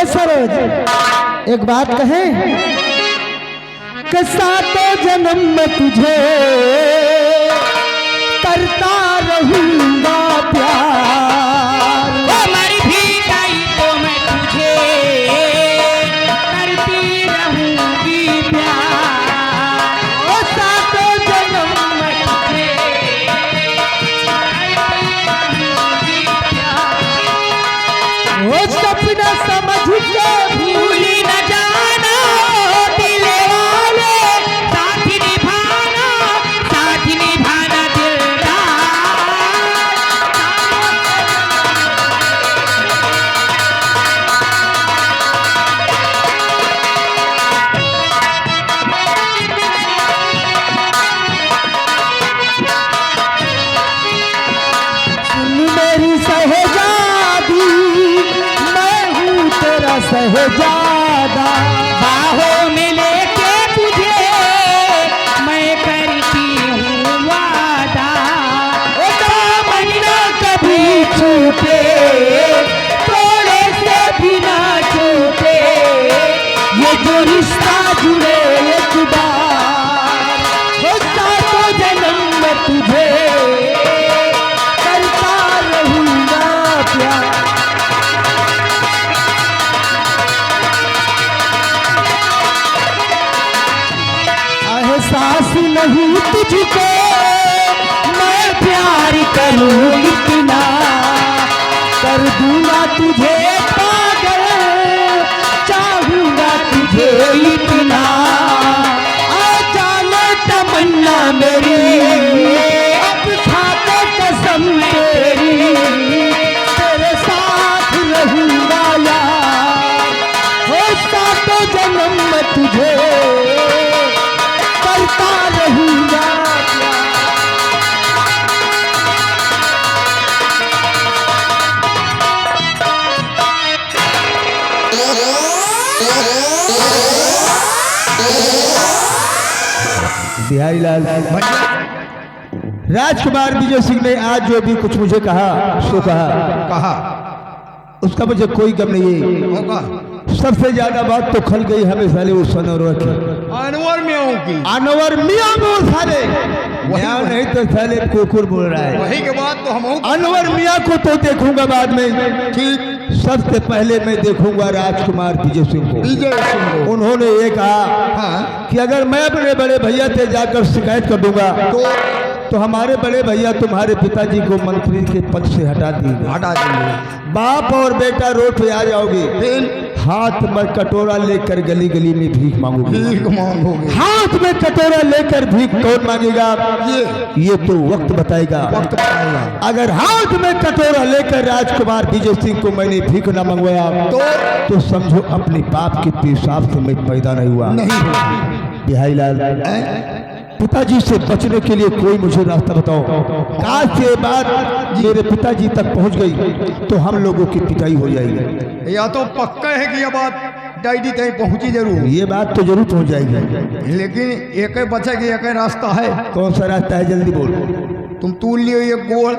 सरोज एक बात कहें कि सातों जन्म में तुझे करता रहूंगा प्यार। मर भी गई तो मैं तुझे करती रहूंगी प्यार। ओ सातों जन्म में तुझे करती रहूंगी प्यार। वो सपना समझ के भूली न जाना दिल वाले, साथ निभाना दिलदार। सुन मेरी शहजादी, मैं हूँ तेरा शहजादा। बाहों में लेके तुझे मैं करती हूँ वादा। ओ तमन्ना कभी छूटे, थोड़े से भी ना छूटे, ये जो रिश्ता जुड़े एक बार। ओ सातों जन्म में तुझे करता रहूंगा प्यार। एहसास नहीं तुझको मैं प्यार करूं इतना, कर दूंगा तुझे पागल, चाहूंगा तुझे इतना। आ जाने तमन्ना मेरी, अब खाते कसम तेरी, तेरे साथ रहूंगा यार। हो सातों जन्म में तुझे करता रहूंगा प्यार। बिहारी लाल राजकुमार विजय सिंह ने आज जो भी कुछ मुझे कहा सो कहा उसका मुझे कोई गम नहीं है। होगा सबसे ज्यादा बात तो खल गई हमें साले उस सनोवर की, अनवर मियाँ की। अनवर मियाँ बोल साले, मियाँ नहीं तो साले कुकुर बोल रहा है। वही के बाद तो हम अनवर मियाँ को तो देखूंगा बाद में, ठीक। सबसे पहले मैं देखूंगा राजकुमार विजय सिंह को। विजय सिंह को। उन्होंने ये कहा हाँ। कि अगर मैं अपने बड़े भैया से जाकर शिकायत कर दूंगा तो हमारे बड़े भैया तुम्हारे पिताजी को मंत्री के पद से हटा देंगे। बाप और बेटा रोड पे आ जाओगे, हाथ में कटोरा लेकर गली गली में भीख मांगोगे। हाथ में कटोरा लेकर भीख कौन मांगेगा? ये तो वक्त बताएगा। अगर हाथ में कटोरा लेकर राजकुमार विजय सिंह को मैंने भीख न मंगवाया तो समझो अपने बाप के पेशाब से मैं पैदा नहीं हुआ। बिहारी लाल पिताजी से बचने के लिए कोई मुझे रास्ता बताओ। काश ये बात मेरे पिताजी तक पहुंच गई तो हम लोगों की पिटाई हो जाएगी। या तो पक्का है कि ये बात डैडी तक पहुंची जरूर। ये बात तो जरूर पहुंच जाएगी, लेकिन एक ही बचा कि एक ही रास्ता है। कौन सा रास्ता है? जल्दी बोल। तुम तोड़ लियो ये गोड़।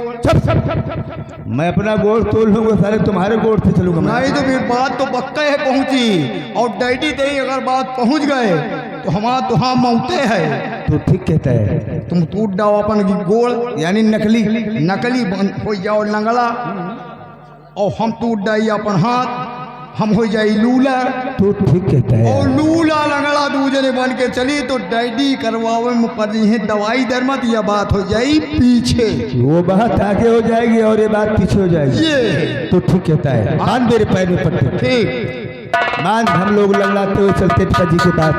मैं अपना गोड़ तोड़ लूंगा, सारे तुम्हारे गोड़ से चलूंगा। नहीं तो फिर बात तो पक्का है पहुंची, और डैडी तक अगर बात पहुंच गए तो हमारा तो हाँ मौते है। तो ठीक कहता है। तुम टूट जाओ अपन की गोड़, यानी नकली हो जाओ लंगड़ा, और हम टूट जाइए अपन हाथ, हम हो जाए लूला। तो ठीक कहता है। और लूला लंगड़ा दूजने बन के चली तो डैडी करवावे में पड़ी है दवाई दरमत, यह बात हो जाए पीछे। वो बात आगे हो जाएगी और ये बात पीछे हो जाएगी। ये तो ठीक कहता है। मान मेरे पैर में पट्टे, ठीक। मान हम लोग लंगड़ाते हुए चलते पिताजी के पास।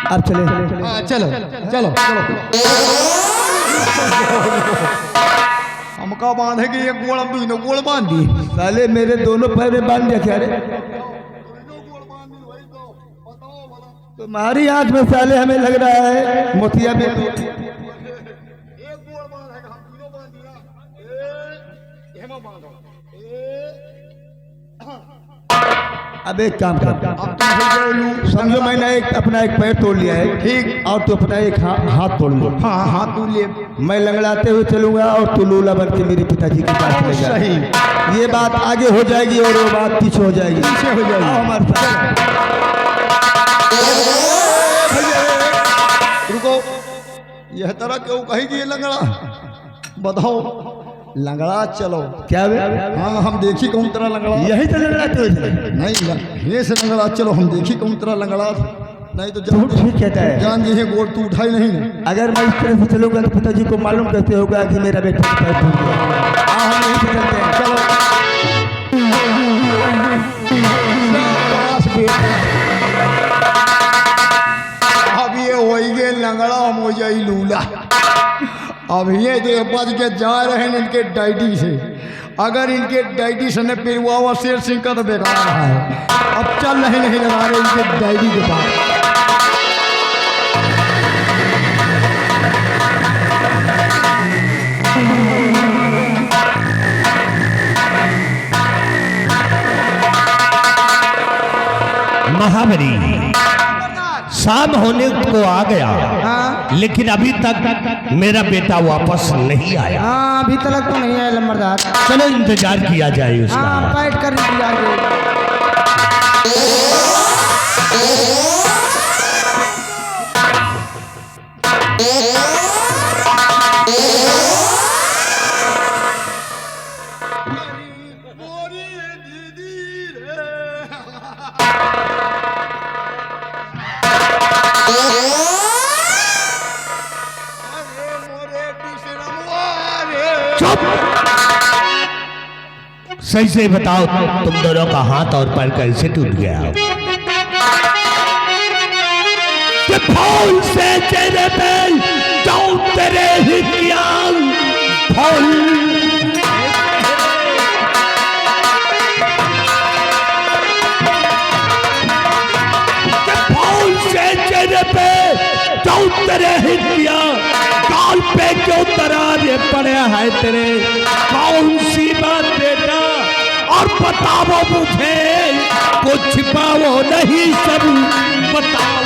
अब चले। चलो चलो चलो। हमका बांधे कि एक गोड़ अब दूनो गोड़ बांध दी। साले मेरे दोनों पैर में बांध दिया क्या रे? तुम्हारी आंख में साले हमें लग रहा है मोतिया में। एक बोल बांध है, हम तीनों बांध दिया। ये में बांधो। अब एक काम कर, अब तुम हो जाओ लू। समझो मैंने अपना एक पैर तोड़ लिया है, ठीक। और तू अपना एक हाथ तोड़ लो। हाँ हाँ तू ले। मैं लंगड़ाते हुए चलूंगा और तू लूला बन के मेरे पिताजी के पास ले जा। सही। ये बात आगे हो जाएगी और वो बात पीछे हो जाएगी। पीछे हो जाएगी। आओ हमारे साथ। रुको, यह तरह क्यों कहेगी ये लंगड़ा? बताओ, लंगड़ा चलो क्या वे? हाँ हम देखी कौन तरह लंगड़ा। यही तो लंगड़ाते हुए चले। नहीं ये से लंगड़ा चलो, हम देखी कौन तरह लंगड़ा। नहीं तो तू ठीक कहता है। जान जी है गोड़ तू उठाई नहीं ना। अगर मैं इस तरह से चलूंगा तो पिताजी को मालूम कैसे होगा कि मेरा बेटा पैर टूट गया। आओ हम यहीं से चलते हैं। चलो शाबाश बेटा। अब ये वही गे लंगड़ा, हम हो जाई लूला। अब ये जो बच के जा रहे हैं इनके डायटी से, अगर इनके डायटी से न पिरवा हुआ शेर सिंह का तो बेकार रहा है। अब चल नहीं लगा रहे इनके डायटी के पास। महाबली शाम होने को आ गया, लेकिन अभी तक मेरा बेटा वापस नहीं आया। हाँ अभी तक तो नहीं है लंबरदार। चलो इंतजार किया जाए उसका। हाँ फाइट कर इंतजार करो। सही से बताओ, तुम दोनों का हाथ और पैर कैसे टूट गया? कि फूल से चेहरे पे जाऊं तेरे ही ज्ञान फूल। कि फूल से चेहरे पे जाऊं तेरे ही ज्ञान, गाल पे क्यों दरारे पड़े हैं तेरे? कौन सी बात बेटा, और बताओ मुझे, कुछ छिपाओ नहीं, सब बताओ।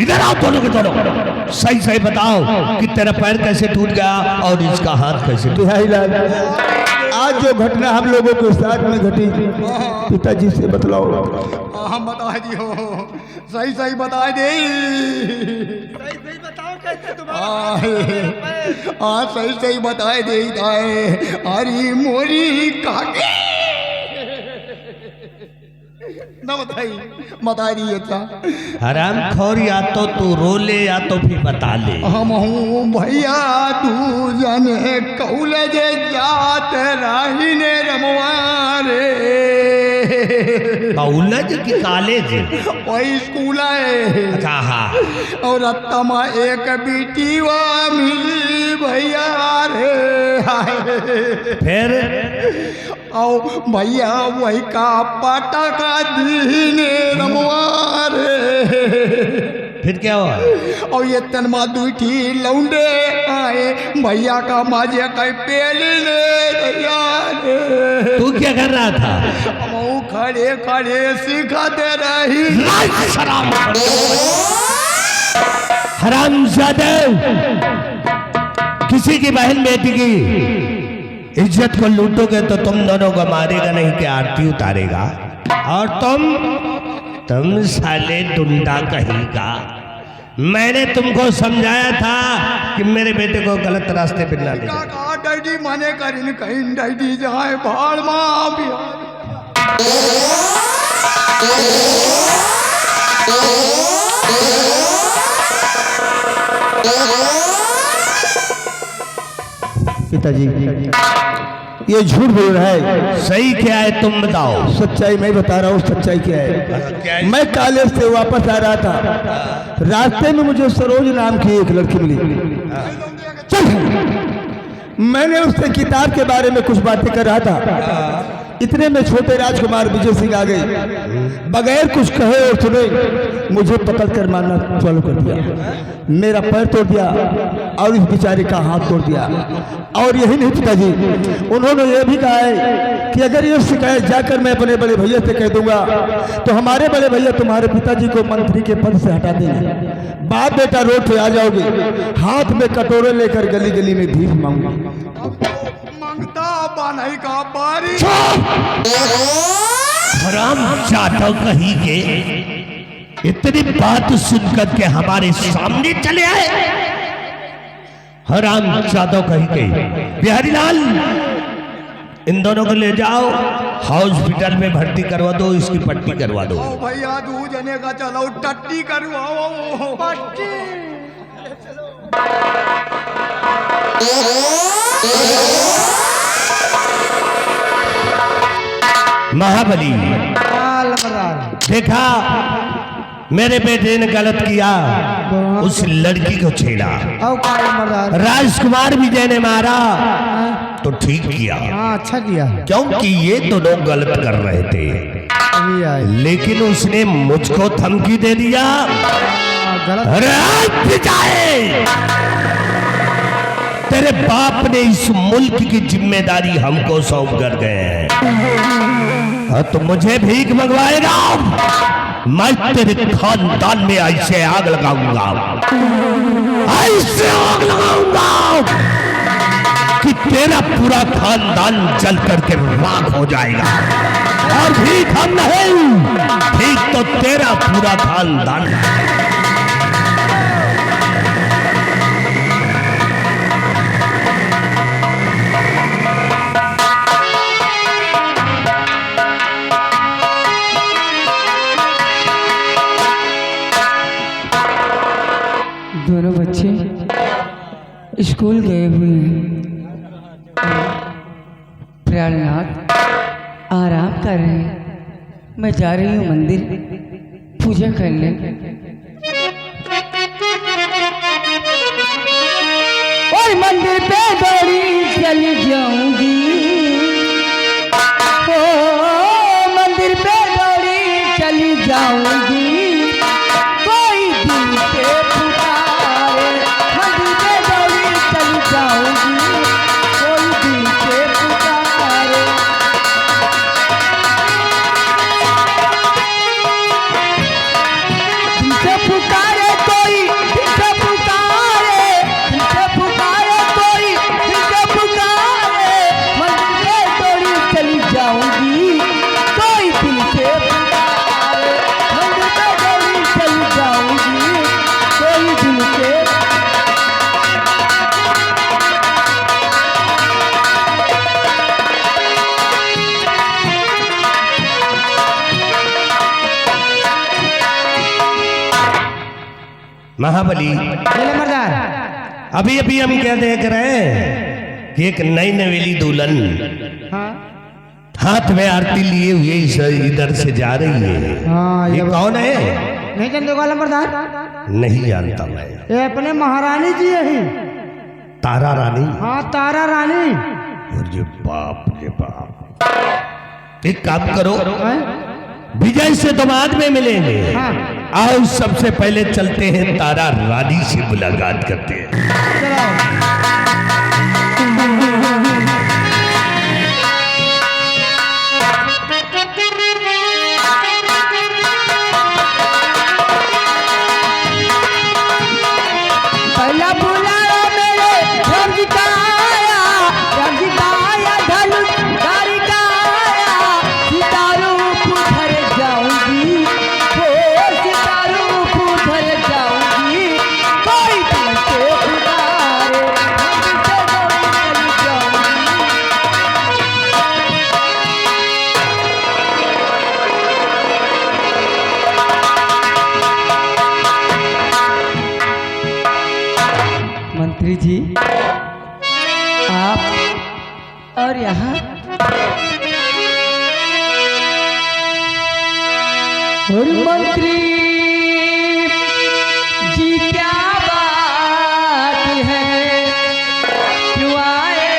इधर आओ दोनों के दोनों, सही सही बताओ कि तेरा पैर कैसे टूट गया और इसका हाथ कैसे टूट बिहारी आज जो घटना हम लोगों के साथ में घटी, पिताजी से बतलाओ। हम बता दियो, सही सही बता दे। सही बताओ कैसे हाँ सही सही बताए दे। अरे मोरी काके ना बता दी इतना। हराम खोर, या तो तू रो ले या तो फिर बता ले। हम हूँ भैया तू जाने कौलज जात राही ने रमवारे। कॉलेज की कॉलेज? वही स्कूल है। अच्छा हाँ। और अत्तमा एक बेटी वा मिली भैया रे। फिर आओ भैया वही का पाटा का दीने रमवारे। फिर क्या हुआ? और ये तनमा दूठी लौंडे आए भैया का माजे कई पेल ले रे। तू क्या कर रहा था? हम खड़े खड़े सिखाते रही। हरामजादे, किसी की बहन बेटी की इज्जत को लूटोगे तो तुम दोनों को मारेगा नहीं कि आरती उतारेगा। और तुम साले डुंडा कहेगा। मैंने तुमको समझाया था कि मेरे बेटे को गलत रास्ते पे ना ले जाओ। डैडी माने करीन कहीं डैडी जाए भाड़ माँ भी। पिताजी ये झूठ बोल रहा है। सही क्या है तुम बताओ। सच्चाई मैं बता रहा हूँ, सच्चाई क्या है। मैं कॉलेज से वापस आ रहा था, रास्ते में मुझे सरोज नाम की एक लड़की मिली। चल मैंने उससे किताब के बारे में कुछ बातें कर रहा था, इतने में छोटे राजकुमार विजय सिंह आ गए। बगैर कुछ कहे और सुने मुझे पकड़ कर मारना चालू कर दिया, मेरा पैर तोड़ दिया और इस बेचारे का हाथ तोड़ दिया। और यही नहीं पिताजी, उन्होंने ये भी कहा है कि अगर ये शिकायत जाकर मैं अपने बड़े भैया से कह दूंगा तो हमारे बड़े भैया तुम्हारे पिताजी को मंत्री के पद से हटा देंगे। बाप बेटा रोड पे आ जाओगे, हाथ में कटोरे लेकर गली गली में भीख मांगूंगा। मांगता नहीं का बारी हराम जादव कहीं के इतनी बात सुनकर के हमारे सामने चले आए। हराम जादव कहीं के बिहारी लाल, इन दोनों को ले जाओ हॉस्पिटल में भर्ती करवा दो, इसकी पट्टी करवा दो। ओ भैया तू जने का चलो टट्टी करवाओ। पट्टी महाबली, लंबरदार देखा मेरे बेटे ने गलत किया, उस लड़की को छेड़ा। अब का लंबरदार? राजकुमार विजय ने मारा तो ठीक किया, हाँ अच्छा किया। क्योंकि ये दोनों गलत कर रहे थे, अभी आए। लेकिन उसने मुझको धमकी दे दिया। गलत अरे विजय, तेरे बाप ने इस मुल्क की जिम्मेदारी हमको सौंप कर गए हैं और तुम मुझे भीख मंगवाएगा। मैं तेरे खानदान में ऐसे आग लगाऊंगा, ऐसे आग लगाऊंगा कि तेरा पूरा खानदान जल करके राख हो जाएगा। और भीख हम नहीं, भीख तो तेरा पूरा खानदान। दोनों बच्चे स्कूल गए हुए हैं, प्रयागनाथ आराम कर रहे हैं। मैं जा रही हूँ मंदिर पूजा करने। और मंदिर पे दौड़ी चली जाऊंगी, ओ मंदिर पे दौड़ी चली जाऊंगी। कोई दिल से पुकारे, मंदिर पे दौड़ी चली जाऊंगी। कोई दिल से पुकारे, दिल से पुकारे कोई, दिल से पुकारे, दिल से पुकारे कोई, दिल से पुकारे। मंदिर पे दौड़ी चली जाऊंगी। कोई दिल से पुकारे, मंदिर पे दौड़ी चली जाऊंगी। कोई दिल से महाबली, लंबरदार। अभी अभी हम क्या देख रहे हैं कि एक नई नवेली दुल्हन हाँ हाथ में आरती लिए हुए इधर से जा रही है। हाँ, ये कौन है? नहीं जानते हो लंबरदार? नहीं जानता मैं। ये अपने महारानी जी है। तारा रानी? हाँ तारा रानी। अरे बाप रे बाप। एक काम करो, हैं? विजय से तो बाद में मिलेंगे। हाँ। आओ सबसे पहले चलते हैं तारा रानी से मुलाकात करते हैं। चलो पहला बुलाया मेरे राम जी का आया, राम जी का आया, धनुष धारी का आया। सितारों को भर जाऊंगी, ओ सितारों को भर जाऊंगी। कोई दिल से पुकारे, हम से दौड़ी चली जाऊंगी। मंत्री जी आप और यहाँ और मंत्री जी क्या बात है, क्यों आए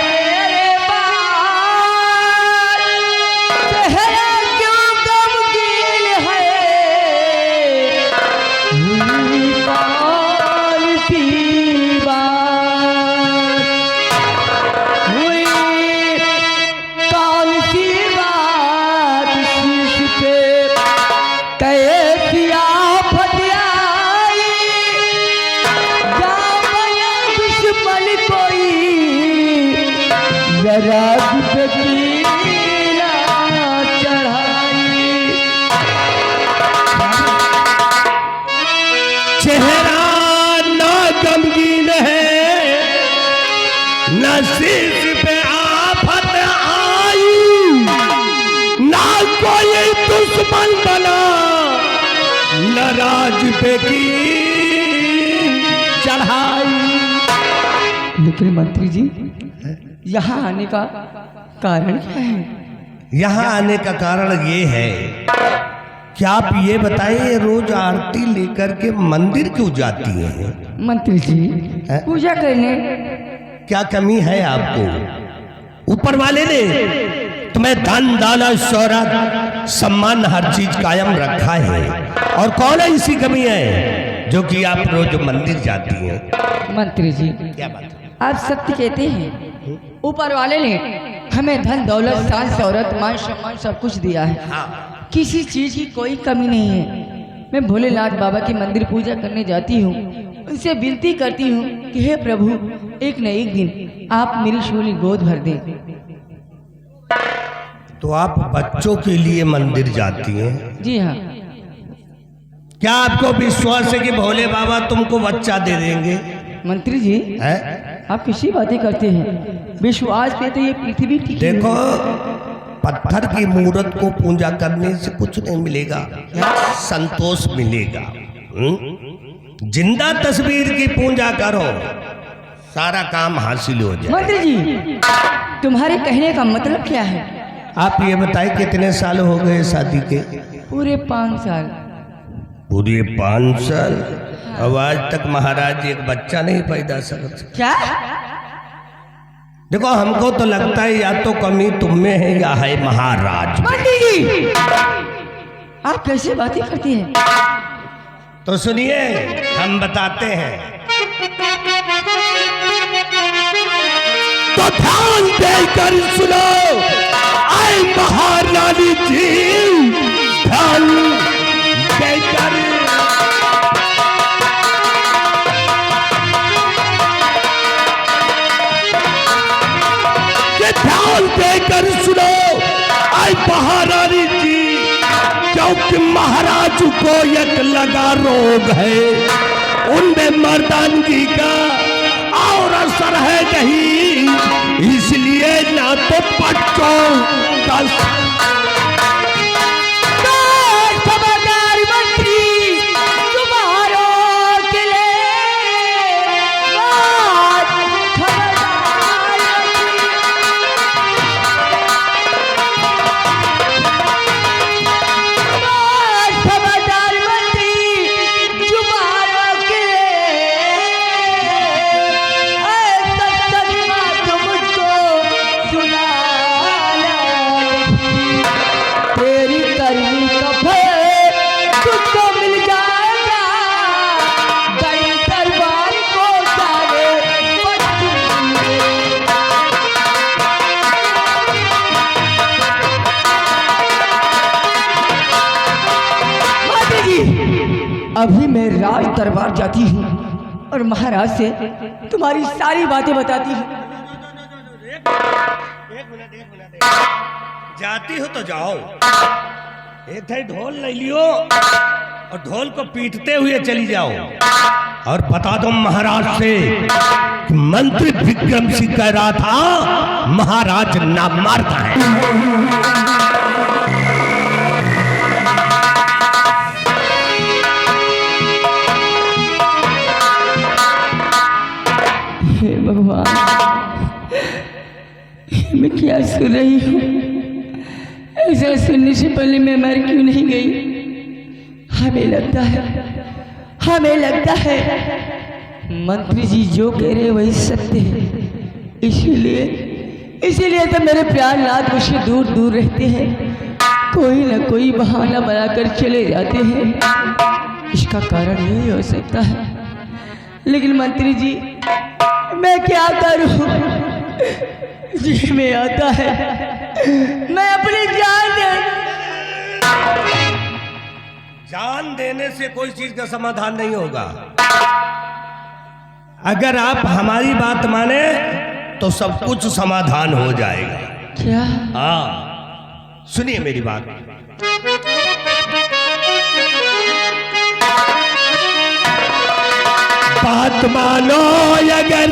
कोई दुश्मन बना नाराज पे की चढ़ाई। लेकिन मंत्री जी यहाँ आने का कारण क्या है? यहाँ आने का कारण ये है कि आप ये बताइए रोज आरती लेकर के मंदिर क्यों जाती हैं? मंत्री जी पूजा करने। क्या कमी है आपको? ऊपर वाले ने तुम्हें धन दौलत शोहरत सम्मान हर चीज कायम रखा है, और कौन है इसी कमी है जो कि आप रोज मंदिर जाती हैं? मंत्री जी क्या बात है? आप सत्य कहते हैं, ऊपर वाले ने हमें धन दौलत शान शौहरत मान सम्मान सब कुछ दिया है। हाँ, किसी चीज की कोई कमी नहीं है। मैं भोलेनाथ बाबा की मंदिर पूजा करने जाती हूँ, उनसे विनती करती हूँ कि हे प्रभु एक न एक दिन आप मेरी शोली गोद भर दें। तो आप बच्चों के लिए मंदिर जाती हैं? जी हाँ। क्या आपको विश्वास है कि भोले बाबा तुमको बच्चा दे देंगे? मंत्री जी है? आप किसी बातें करते हैं? विश्वास पे तो ये पृथ्वी टिकी है। देखो, पत्थर की मूर्त को पूजा करने से कुछ नहीं मिलेगा, संतोष मिलेगा। जिंदा तस्वीर की पूजा करो, सारा काम हासिल हो जाए। मंत्री जी तुम्हारे कहने का मतलब क्या है? आप ये बताइए कितने साल हो गए शादी के? पूरे 5 साल। पूरे 5 साल? अब आज तक महाराज एक बच्चा नहीं पैदा सकते। क्या? देखो, हमको तो लगता है या तो कमी तुम में है या है महाराज में। मंत्री जी आप कैसे बातें करती हैं? तो सुनिए, हम बताते हैं। तो ध्यान देकर सुनो, आए महारानी जी, ध्यान देकर। ध्यान देकर सुनो, आए महारानी जी, क्योंकि महाराज को एक लगा रोग है, उनमें मर्दानगी का और असर है नहीं, इसलिए ना तो बच्चों का। खबरदार मंत्री तुम्हारों के लिए बात। खबरदार मंत्री तुम्हारों के ऐसा सदमा तो मुझको सुनाना नहीं। तेरी करनी का फल तुझको मिल जाएगा, गई दरबार को सारे बच्चे। माता जी अभी मैं राज दरबार जाती हूँ और महाराज से तुम्हारी सारी बातें बताती हूँ। जाती हो तो जाओ, एक है ढोल ले लियो और ढोल को पीटते हुए चली जाओ, और बता दो महाराज से कि मंत्री विक्रम सिंह कह रहा था महाराज ना मारता है। हे भगवान मैं क्या सुन रही हूँ? ऐसा सुनने से पहले मैं मर क्यों नहीं गई? हमें लगता है मंत्री जी जो कह रहे वही सत्य है। इसीलिए तो मेरे प्यार नाथ मुझसे दूर दूर रहते हैं, कोई ना कोई बहाना बनाकर चले जाते हैं। इसका कारण यही हो सकता है। लेकिन मंत्री जी मैं क्या करूं? जी में आता है मैं अपनी जान देने से कोई चीज का समाधान नहीं होगा। अगर आप हमारी बात माने तो सब कुछ समाधान हो जाएगा। क्या? हाँ, सुनिए मेरी बात। बात मानो अगर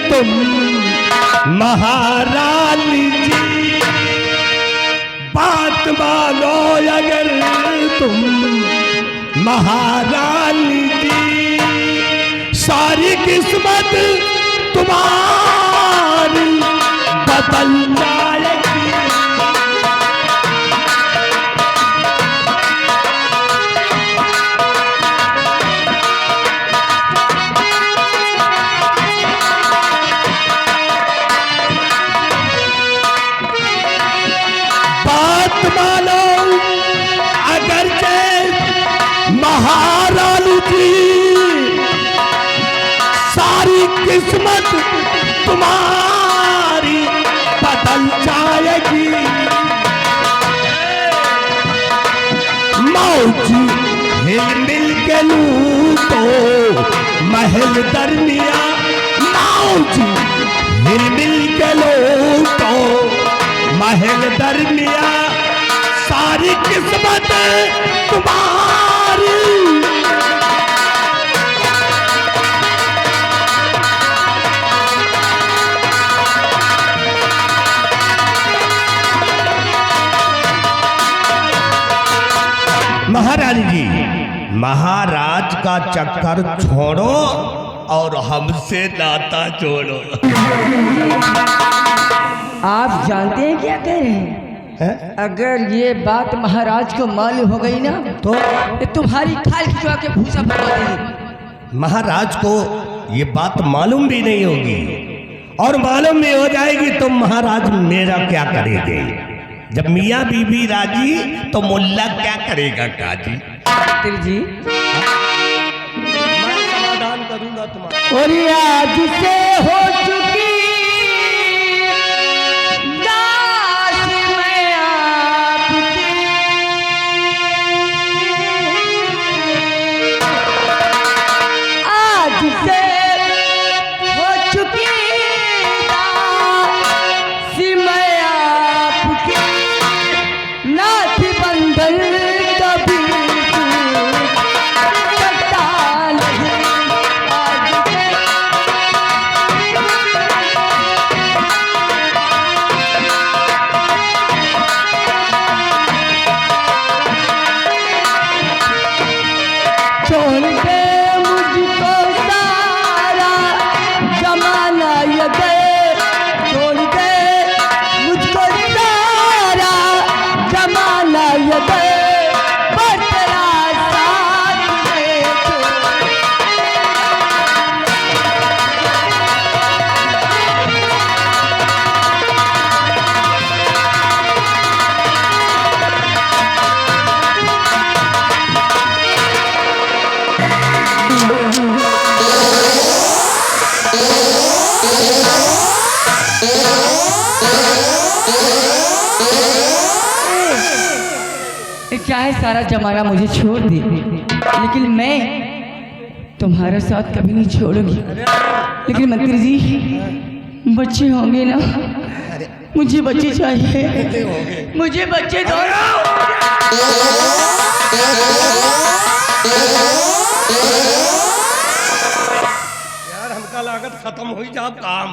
तुम महारानी जी, बात मानो मानो अगर तुम महारानी की, सारी किस्मत तुम्हारी बदल जाएगी। बात मानो अगर महारानी की, सारी किस्मत तुम्हारी बदल जाएगी। मौजी हिल मिल के लूटो महल दरमिया, मौजी हिल मिल के लूटो महल दरमिया, सारी किस्मत तुम्हारी। महारानी जी, महाराज का चक्कर छोड़ो और हमसे नाता जोड़ो। आप जानते हैं क्या कह रहे हैं? अगर ये बात महाराज को मालूम हो गई ना तो ये तुम्हारी खाल खिंचवा के भूसा भरवा देगी। महाराज को ये बात मालूम भी नहीं होगी, और मालूम भी हो जाएगी तो महाराज मेरा क्या करेंगे? जब मियाँ बीबी राजी तो मुल्ला क्या करेगा काजी? तेरी जी मैं समाधान करूंगा तुम्हारा। और आज से हो चुकी दास मैं आपकी, आज से हो चुकी दास मैं आपकी, नाथ बंधन कभी टूटा नहीं। आज से छोड़ दे मुझको सारा जमाना ये दे, छोड़ दे मुझको सारा जमाना ये दे, पर तेरा साथ दे छोड़। चाहे सारा जमाना मुझे छोड़ दे, लेकिन मैं तुम्हारा साथ कभी नहीं छोड़ूंगी। लेकिन मंत्री जी, बच्चे होंगे ना? मुझे बच्चे चाहिए, मुझे बच्चे दो। यार हमका लागत खत्म हो जा काम।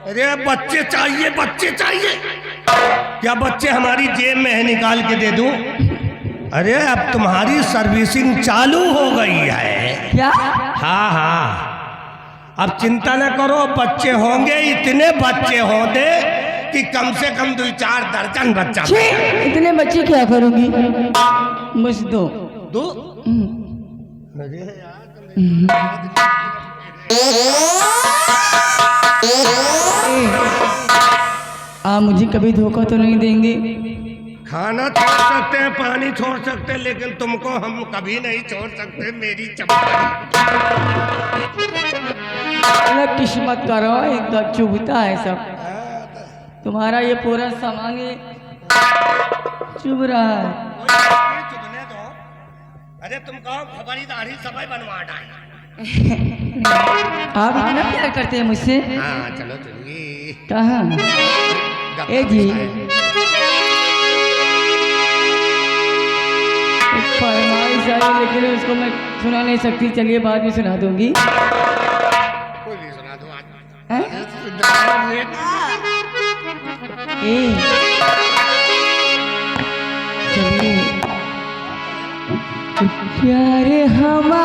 अरे बच्चे चाहिए, बच्चे चाहिए। क्या बच्चे हमारी जेब में है, निकाल के दे दूं? अरे अब तुम्हारी सर्विसिंग चालू हो गई है। क्या? हाँ हाँ, अब चिंता न करो, बच्चे होंगे, इतने बच्चे होंगे कि कम से कम 2-4 दर्जन बच्चा। छी, इतने बच्चे क्या करूंगी? बस दो। दो? आप मुझे कभी धोखा तो नहीं देंगे? खाना छोड़ सकते हैं, पानी छोड़ सकते हैं, लेकिन तुमको हम कभी नहीं छोड़ सकते मेरी चप्पल। किस्मत करो, एकदम चुभता है सब। तुम्हारा ये पूरा सामान ये चुभ रहा है। चुभने दो। अरे तुम कहो हमारी दाढ़ी सफाई बनवा डाली। आप इतना प्यार करते हैं मुझसे? हाँ चलो चलिए। कहाँ? ए जी, एक फरमाइश आई, लेकिन उसको मैं सुना नहीं सकती। चलिए बाद में सुना दूंगी। कोई भी सुना दो आज। हैं? प्यार हमारा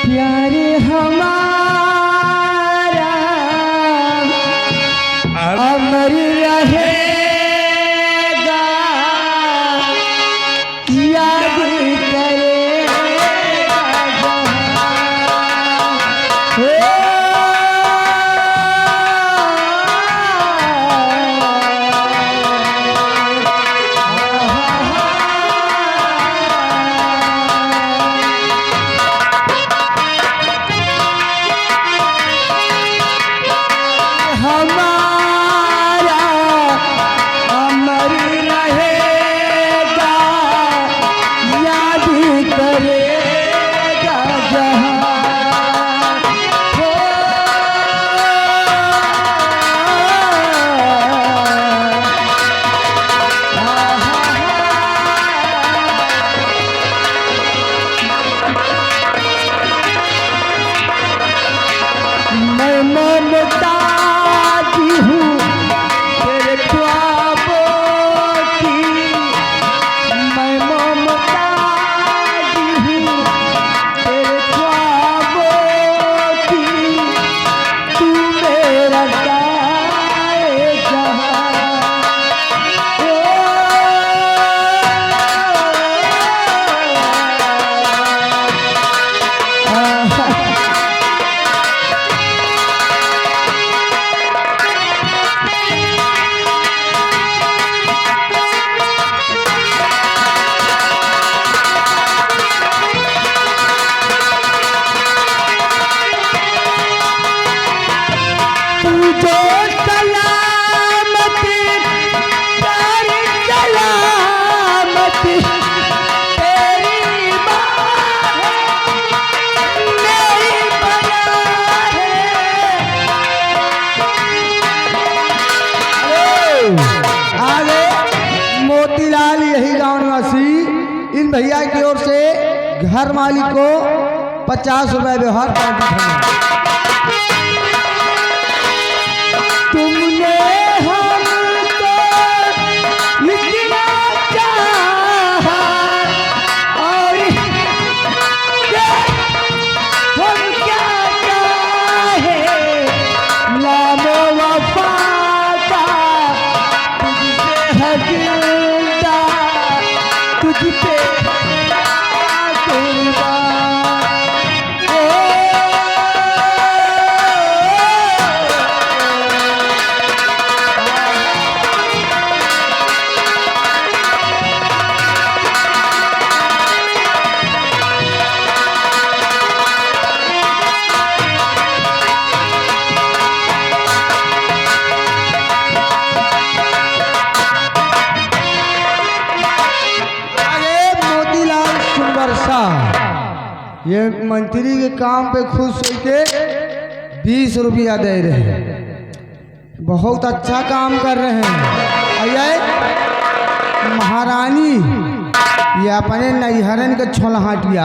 प्यार हमारा अमर रहेगा, याद करेगा हमारा अमर रहेगा, याद करेगा जहां। हो मैं ममताजी हूँ तेरे ख्वाबों की, मैं ममताजी हूँ तेरे ख्वाबों की, तू मेरा साए जहां। तुझे सलामती तेरी सलामती, तेरी माँ है मेरी बना है। आगे मोतीलाल यही गांव निवासी इन भैया की ओर से घर मालिक को 50 रुपए व्यवहार पार्टी है। तुमने हमको इतना चाहा और हम क्या चाहे, नाम वफा का तुझसे है जिंदा, तुझ पे कुर्बान। ये मंत्री के काम पे खुश होके 20 रुपया दे रहे हैं, बहुत अच्छा काम कर रहे हैं। ये महारानी ये अपने नैहरन के छोलहाटिया